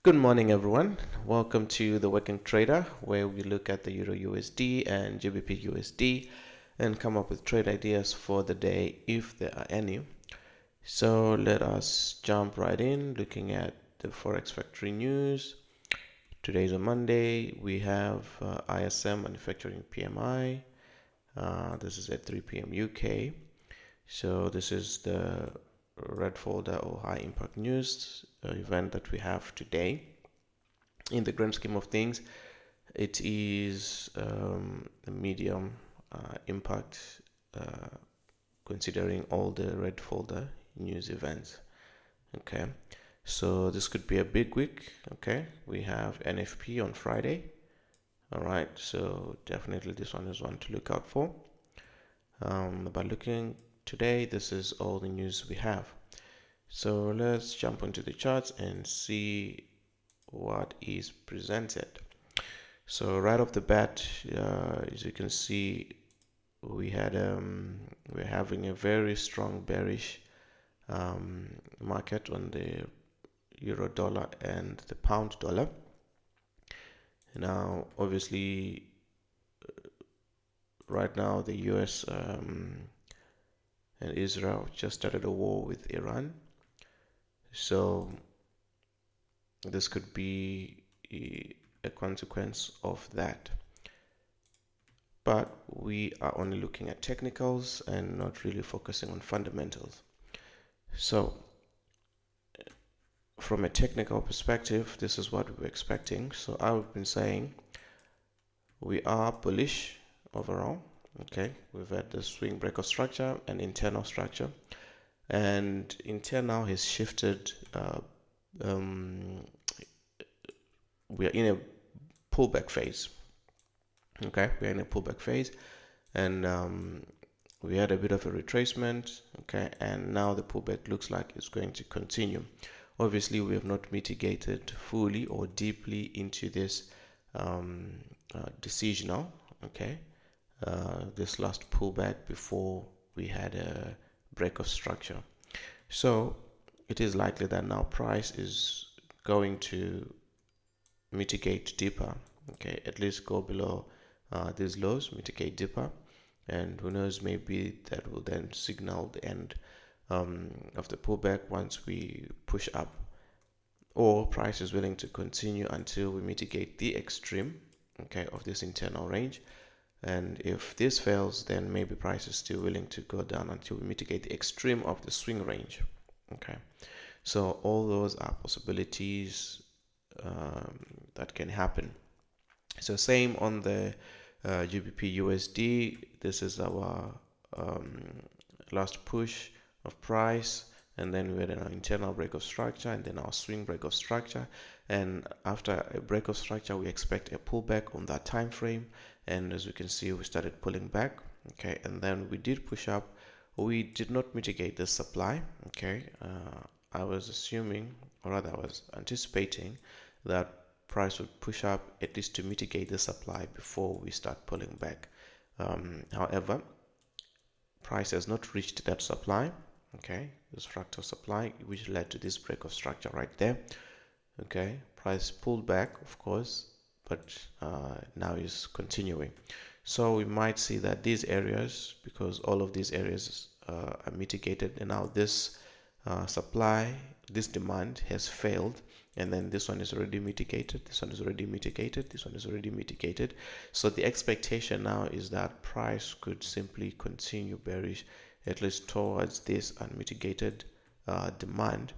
Good morning, everyone. Welcome to the Working Trader, where we look at the Euro USD and GBP USD and come up with trade ideas for the day if there are any. So let us jump right in looking at the Forex Factory news. Today is a Monday. We have ISM manufacturing PMI. This is at 3 p.m. UK. So this is the red folder or high impact news event that we have today. In the grand scheme of things, it is a medium impact considering all the red folder news events. Okay, so this could be a big week. Okay, we have NFP on Friday. All right, so definitely this one is one to look out for. But looking today, this is all the news we have. So let's jump onto the charts and see what is presented. So right off the bat, as you can see, we're having a very strong bearish market on the euro dollar and the pound dollar. Now, obviously, right now the US and Israel just started a war with Iran. So this could be a consequence of that. But we are only looking at technicals and not really focusing on fundamentals. So from a technical perspective, this is what we were expecting. So I've been saying we are bullish overall. Okay, we've had the swing breaker structure and internal structure, and internal has shifted. We are in a pullback phase. Okay, we're in a pullback phase, and we had a bit of a retracement. Okay, and now the pullback looks like it's going to continue. Obviously, we have not mitigated fully or deeply into this decisional. Okay, this last pullback before we had a break of structure. So it is likely that now price is going to mitigate deeper. Okay, at least go below these lows, mitigate deeper, and who knows, maybe that will then signal the end of the pullback once we push up, or price is willing to continue until we mitigate the extreme, okay, of this internal range. And if this fails, then maybe price is still willing to go down until we mitigate the extreme of the swing range. Okay, so all those are possibilities that can happen. So same on the GBPUSD. This is our last push of price, and then we had an internal break of structure, and then our swing break of structure. And after a break of structure, we expect a pullback on that time frame. And as we can see, we started pulling back. Okay, and then we did push up. We did not mitigate the supply. Okay, I was assuming, or rather, I was anticipating that price would push up at least to mitigate the supply before we start pulling back. However, price has not reached that supply. Okay, this fractal supply, which led to this break of structure right there. Okay, price pulled back, of course, but now is continuing. So we might see that these areas, because all of these areas are mitigated, and now this supply, this demand has failed, and then this one is already mitigated, this one is already mitigated, this one is already mitigated. So the expectation now is that price could simply continue bearish, at least towards this unmitigated demand,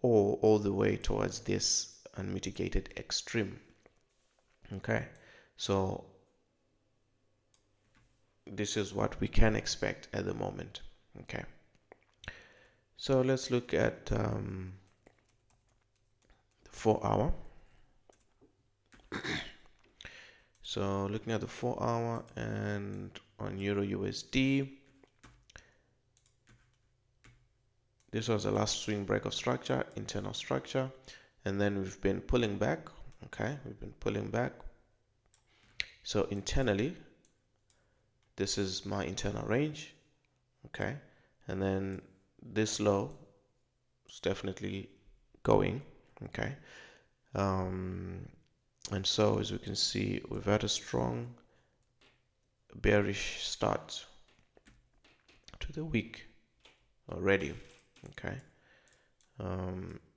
or all the way towards this unmitigated extreme. Okay, so this is what we can expect at the moment. Okay, so let's look at the 4-hour. So looking at the 4-hour and on Euro USD, this was the last swing break of structure, internal structure, and then we've been pulling back. Okay, we've been pulling back. So internally, this is my internal range. Okay, and then this low is definitely going. Okay, And so as we can see, we've had a strong bearish start to the week already. Okay,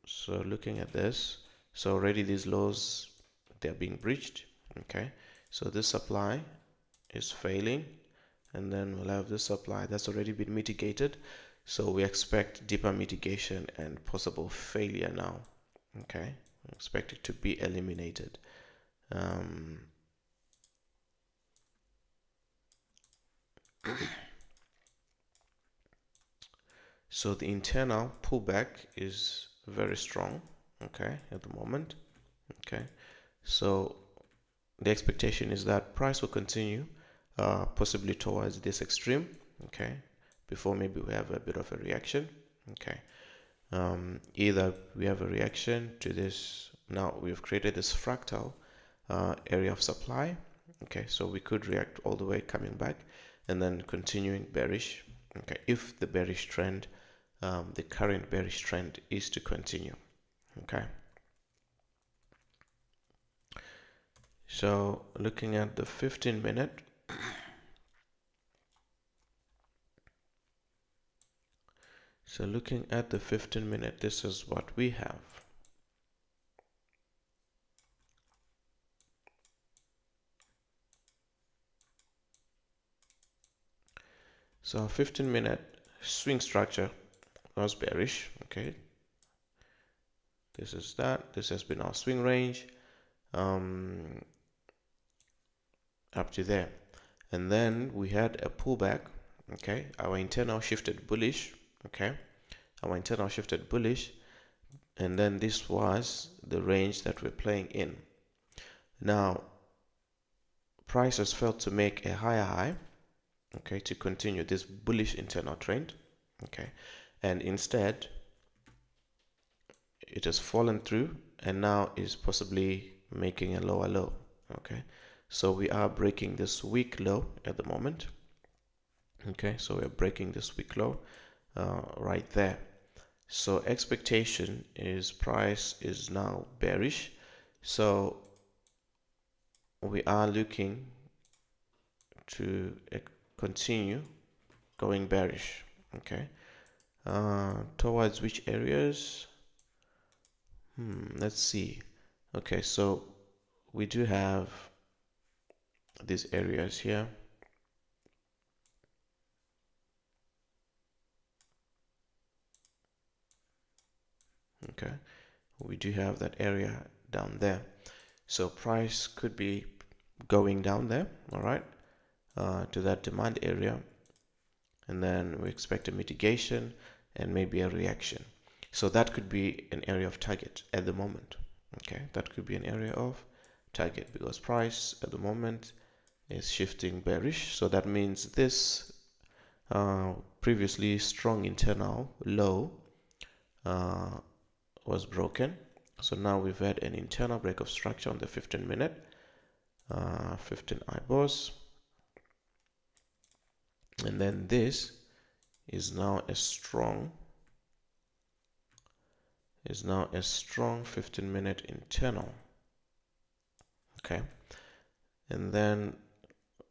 so looking at this, so already these lows, they're being breached. Okay, so this supply is failing, and then we'll have this supply that's already been mitigated, so we expect deeper mitigation and possible failure now. Okay, we expect it to be eliminated. So the internal pullback is very strong, okay, at the moment. Okay, so the expectation is that price will continue possibly towards this extreme, okay, before maybe we have a bit of a reaction. Okay, either we have a reaction to this. Now we've created this fractal area of supply. Okay, so we could react all the way coming back and then continuing bearish. Okay, if the bearish trend, the current bearish trend is to continue. Okay, so looking at the 15-minute, so looking at the 15-minute, this is what we have. So 15-minute swing structure was bearish. Okay, this is that. This has been our swing range up to there, and then we had a pullback. Okay, our internal shifted bullish. Okay, our internal shifted bullish, and then this was the range that we're playing in. Now prices failed to make a higher high, okay, to continue this bullish internal trend. Okay, and instead it has fallen through and now is possibly making a lower low. Okay, so we are breaking this weak low at the moment. Okay, so we're breaking this weak low right there. So expectation is price is now bearish, so we are looking to continue going bearish. Okay, towards which areas? Let's see. Okay, so we do have these areas here. Okay, we do have that area down there, so price could be going down there, all right, to that demand area, and then we expect a mitigation and maybe a reaction. So that could be an area of target at the moment. Okay, that could be an area of target because price at the moment is shifting bearish. So that means this previously strong internal low was broken. So now we've had an internal break of structure on the 15-minute, 15 IBOS, and then this is now a strong 15-minute internal. Okay, and then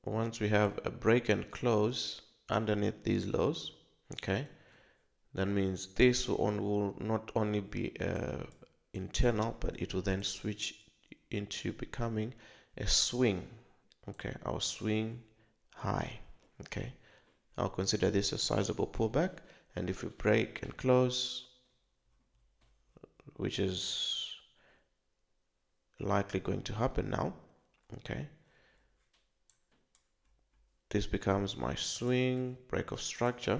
once we have a break and close underneath these lows, okay, that means this will not only be internal, but it will then switch into becoming a swing. Okay, our swing high. Okay, I'll consider this a sizable pullback, and if we break and close, which is likely going to happen now, okay, this becomes my swing break of structure.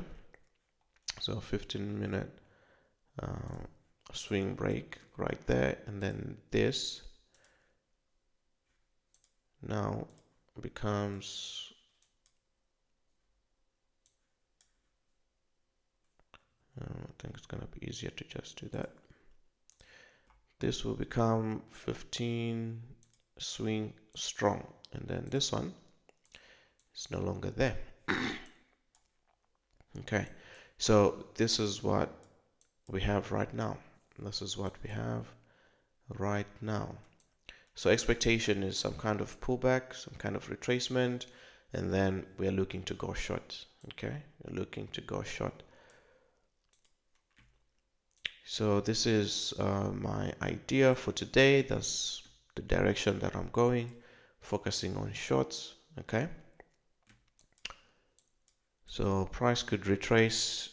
So 15-minute swing break right there, and then this now becomes I think it's gonna be easier to just do that. This will become 15 swing strong, and then this one is no longer there. Okay, so this is what we have right now. This is what we have right now. So expectation is some kind of pullback, some kind of retracement, and then we are looking to go short. Okay, we're looking to go short. So this is my idea for today. That's the direction that I'm going, focusing on shorts. Okay, so price could retrace,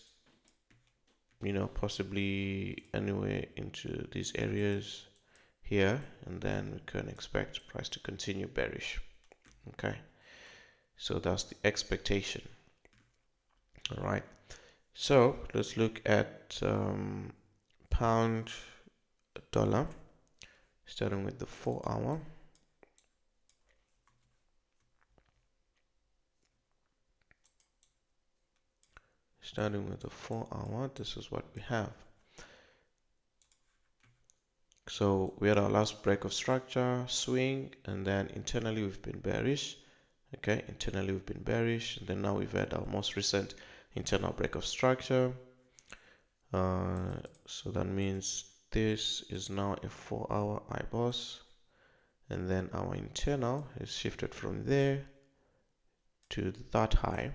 possibly anywhere into these areas here, and then we can expect price to continue bearish. Okay, so that's the expectation. All right, so let's look at pound dollar, starting with the 4-hour. Starting with the 4-hour, this is what we have. So we had our last break of structure, swing, and then internally we've been bearish. Okay, internally we've been bearish, and then now we've had our most recent internal break of structure. So that means this is now a 4-hour IBOS, and then our internal is shifted from there to that high.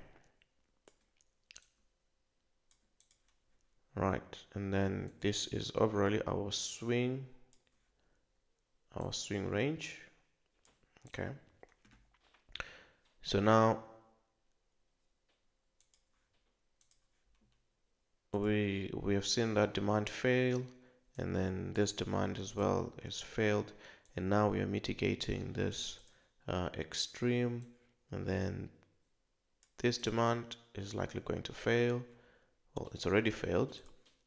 Right, and then this is overall our swing range. Okay, so now we have seen that demand fail, and then this demand as well has failed, and now we are mitigating this extreme, and then this demand is likely going to fail. Well, it's already failed.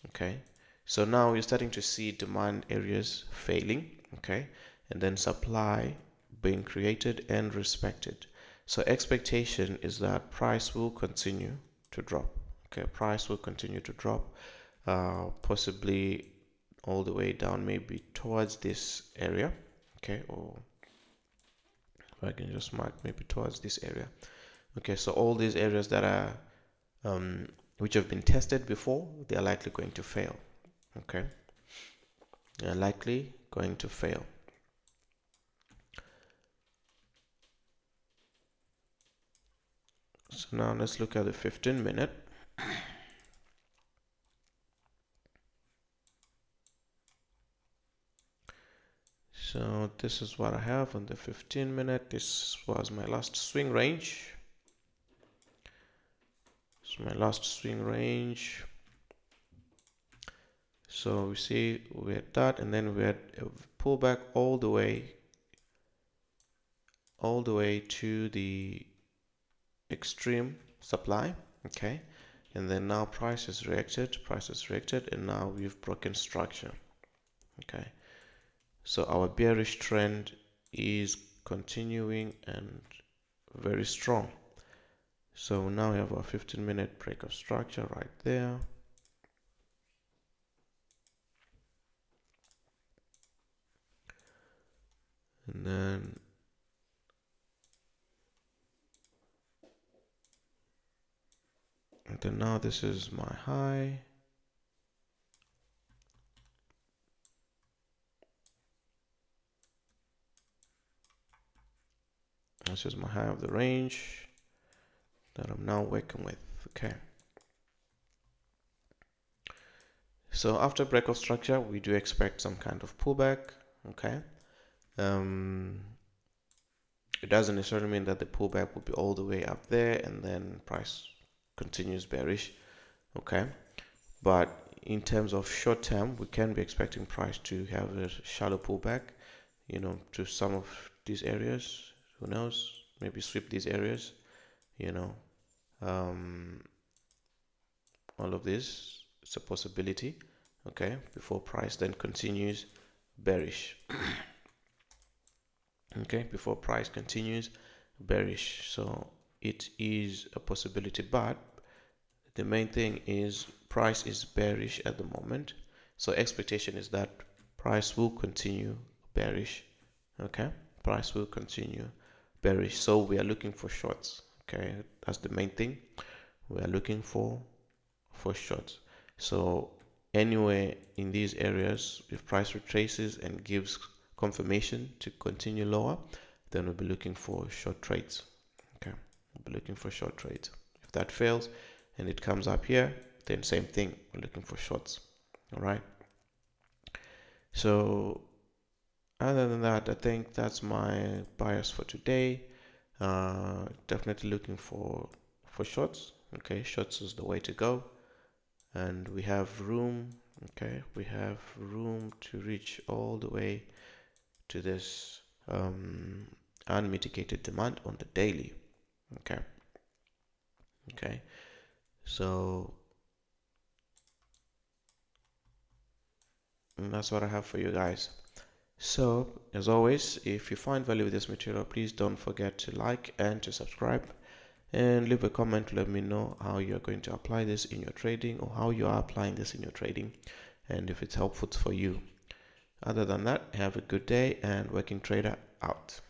Okay, so now we're starting to see demand areas failing. Okay, and then supply being created and respected. So expectation is that price will continue to drop. Okay, price will continue to drop, possibly all the way down, maybe towards this area. Okay, or if I can just mark maybe towards this area. Okay, so all these areas that are which have been tested before, they are likely going to fail. Okay, they are likely going to fail. So now let's look at the 15-minute. So this is what I have on the 15-minute. This was my last swing range. So my last swing range. So we see we had that, and then we had a pullback all the way to the extreme supply. Okay, and then now price has reacted, and now we've broken structure. Okay, so our bearish trend is continuing and very strong. So now we have our 15-minute break of structure right there. And then now this is my high. This is my high of the range that I'm now working with. Okay. So after break of structure, we do expect some kind of pullback. Okay. It doesn't necessarily mean that the pullback will be all the way up there and then price continues bearish. Okay. But in terms of short term, we can be expecting price to have a shallow pullback, to some of these areas. Who knows? Maybe sweep these areas, all of this is a possibility. Okay, before price then continues bearish. Okay, before price continues bearish. So it is a possibility, but the main thing is price is bearish at the moment. So expectation is that price will continue bearish. Okay, price will continue bearish. So we are looking for shorts. Okay, that's the main thing. We are looking for shorts. So anywhere in these areas, if price retraces and gives confirmation to continue lower, then we'll be looking for short trades. Okay, we'll be looking for short trades. If that fails and it comes up here, then same thing, we're looking for shorts. All right, so other than that, I think that's my bias for today. Definitely looking for shorts. Okay, shorts is the way to go, and we have room. Okay, we have room to reach all the way to this unmitigated demand on the daily. Okay, so that's what I have for you guys. So as always, if you find value with this material, please don't forget to like and to subscribe, and leave a comment to let me know how you're going to apply this in your trading, or how you are applying this in your trading, and if it's helpful for you. Other than that, have a good day, and Working Trader out.